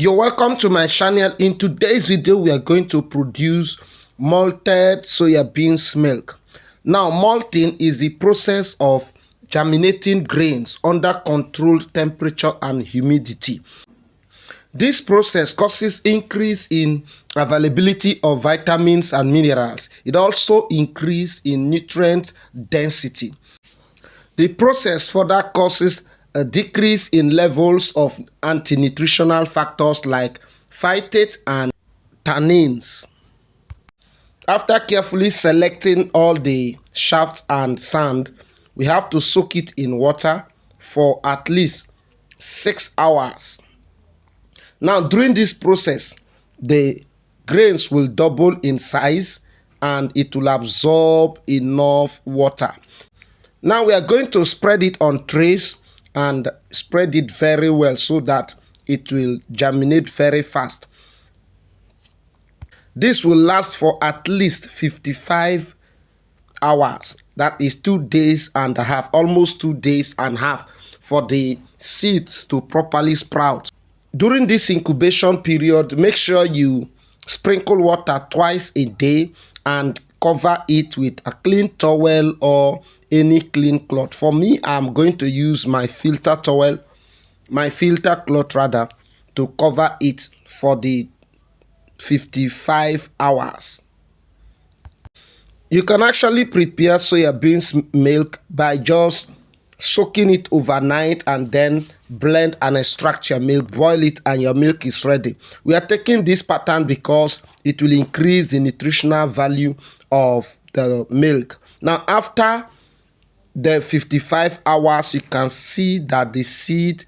You're welcome to my channel. In today's video, we are going to produce malted soya beans milk. Now, malting is the process of germinating grains under controlled temperature and humidity. This process causes increase in availability of vitamins and minerals. It also increases in nutrient density. The process further causes a decrease in levels of anti-nutritional factors like phytate and tannins. After carefully selecting all the shaft and sand, we have to soak it in water for at least 6 hours. Now, during this process, the grains will double in size and it will absorb enough water. Now we are going to spread it on trays and spread it very well so that it will germinate very fast. This will last for at least 55 hours. That is 2 days and a half, almost 2 days and a half for the seeds to properly sprout. During this incubation period, make sure you sprinkle water twice a day and cover it with a clean towel or any clean cloth. For me, I'm going to use my filter cloth rather, to cover it for the 55 hours. You can actually prepare soya beans milk by just soaking it overnight and then blend and extract your milk, boil it, and your milk is ready. We are taking this pattern because it will increase the nutritional value of the milk. Now, after the 55 hours, you can see that the seed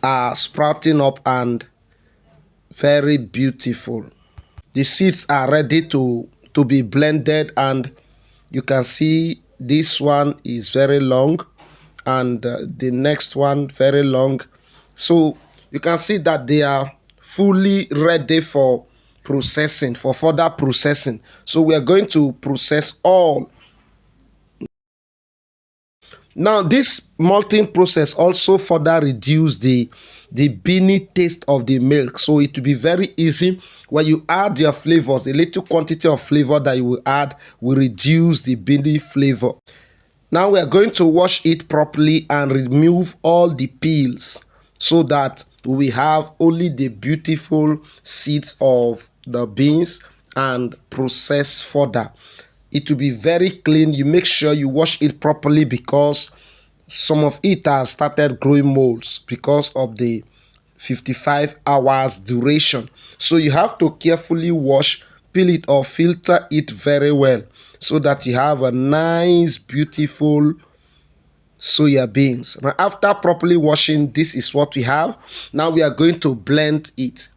are sprouting up and very beautiful. The seeds are ready to be blended, and you can see this one is very long and the next one very long. So you can see that they are fully ready for processing, for further processing. So we are going to process all. Now, this malting process also further reduces the beany taste of the milk. So it will be very easy when you add your flavors. The little quantity of flavor that you will add will reduce the beany flavor. Now we are going to wash it properly and remove all the peels so that we have only the beautiful seeds of the beans and process further. It will be very clean. You make sure you wash it properly because some of it has started growing molds because of the 55 hours duration. So you have to carefully wash, peel it or filter it very well so that you have a nice, beautiful soya beans. Now, after properly washing, this is what we have. Now we are going to blend it.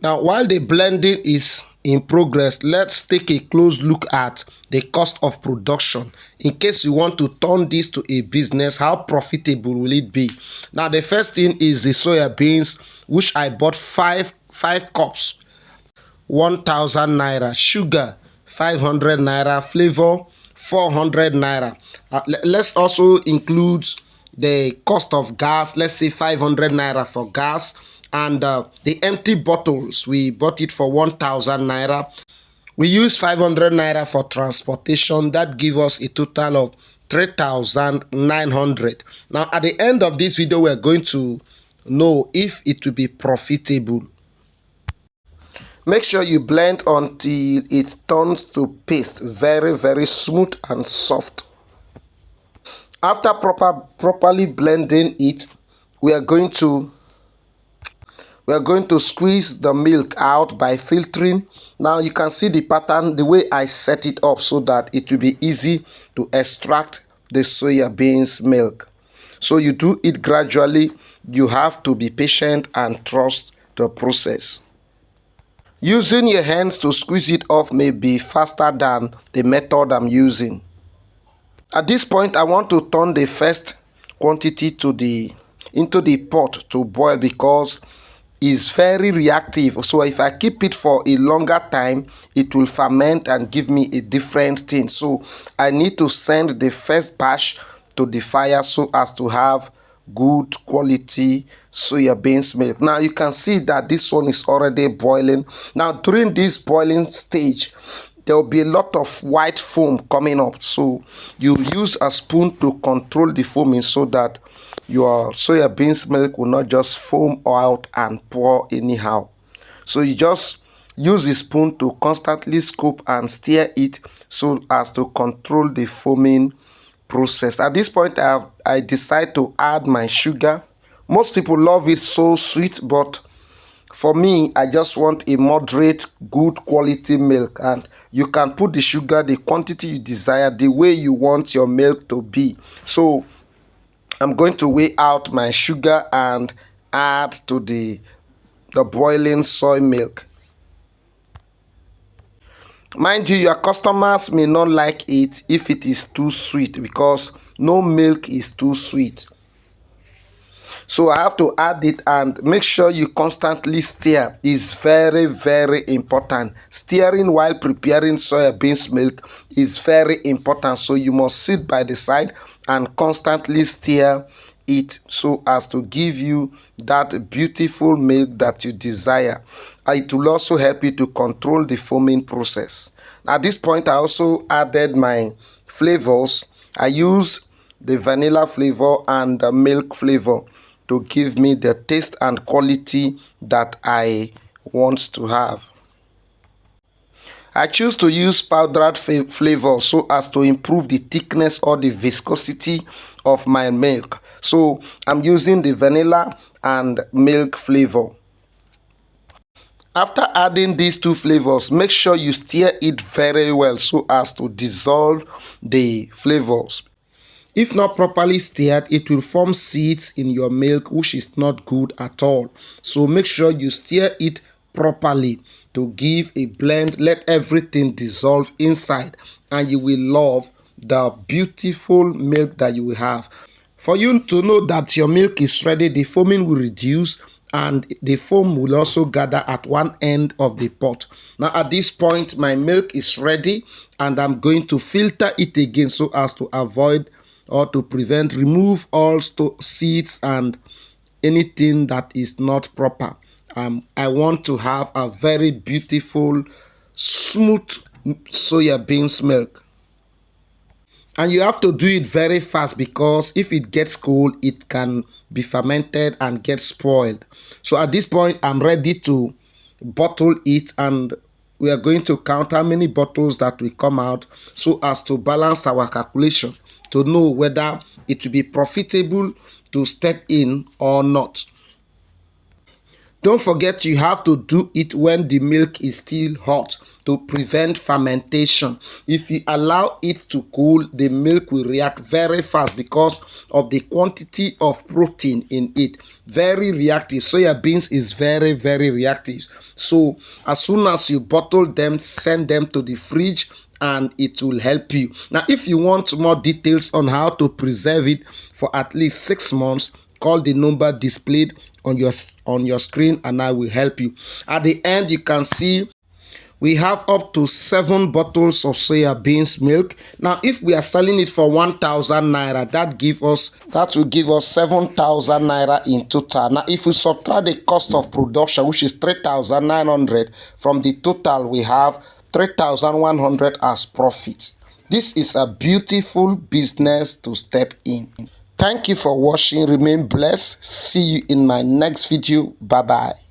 Now, while the blending is in progress, let's take a close look at the cost of production. In case you want to turn this to a business, how profitable will it be? Now, the first thing is the soya beans, which I bought five cups, 1,000 naira. Sugar, 500 naira. Flavor, 400 naira. Let's also include the cost of gas. Let's say 500 naira for gas. And the empty bottles, we bought it for 1,000 naira. We use 500 naira for transportation. That gives us a total of 3,900. Now, at the end of this video, we're going to know if it will be profitable. Make sure you blend until it turns to paste, very, very smooth and soft. After properly blending it, we are going to squeeze the milk out by filtering. Now you can see the pattern, the way I set it up so that it will be easy to extract the soya beans milk. So you do it gradually. You have to be patient and trust the process. Using your hands to squeeze it off may be faster than the method I'm using. At this point, I want to turn the first quantity into the pot to boil because is very reactive. So if I keep it for a longer time, it will ferment and give me a different thing. So I need to send the first batch to the fire so as to have good quality soya beans milk. Now you can see that this one is already boiling. Now during this boiling stage, there will be a lot of white foam coming up, so you use a spoon to control the foaming so that your soya beans milk will not just foam out and pour anyhow. So you just use the spoon to constantly scoop and stir it so as to control the foaming process. At this point, I decide to add my sugar. Most people love it so sweet, but for me, I just want a moderate, good quality milk, and you can put the sugar, the quantity you desire, the way you want your milk to be. So I'm going to weigh out my sugar and add to the boiling soy milk. Mind you, your customers may not like it if it is too sweet, because no milk is too sweet. So I have to add it, and make sure you constantly stir. Is very, very important. Stirring while preparing soya beans milk is very important. So you must sit by the side and constantly stir it so as to give you that beautiful milk that you desire. It will also help you to control the foaming process. At this point, I also added my flavors. I use the vanilla flavor and the milk flavor to give me the taste and quality that I want to have. I choose to use powdered flavor so as to improve the thickness or the viscosity of my milk. So I'm using the vanilla and milk flavor. After adding these two flavors, make sure you stir it very well so as to dissolve the flavors. If not properly stirred, it will form seeds in your milk, which is not good at all. So make sure you stir it properly to give a blend. Let everything dissolve inside, and you will love the beautiful milk that you will have. For you to know that your milk is ready, the foaming will reduce and the foam will also gather at one end of the pot. Now at this point, my milk is ready, and I'm going to filter it again so as to avoid or to remove all seeds and anything that is not proper. I want to have a very beautiful, smooth soya beans milk. And you have to do it very fast, because if it gets cold, it can be fermented and get spoiled. So at this point, I'm ready to bottle it, and we are going to count how many bottles that will come out so as to balance our calculation to know whether it will be profitable to step in or not. Don't forget, you have to do it when the milk is still hot to prevent fermentation. If you allow it to cool, the milk will react very fast because of the quantity of protein in it. Very reactive. Soya beans is very, very reactive. So as soon as you bottle them, send them to the fridge, and it will help you. Now, if you want more details on how to preserve it for at least 6 months, call the number displayed on your screen, and I will help you. At the end, you can see we have up to 7 bottles of soya beans milk. Now, if we are selling it for 1,000 naira, that will give us 7,000 naira in total. Now, if we subtract the cost of production, which is 3,900, from the total, we have 3,100 as profit. This is a beautiful business to step in. Thank you for watching. Remain blessed. See you in my next video. Bye bye.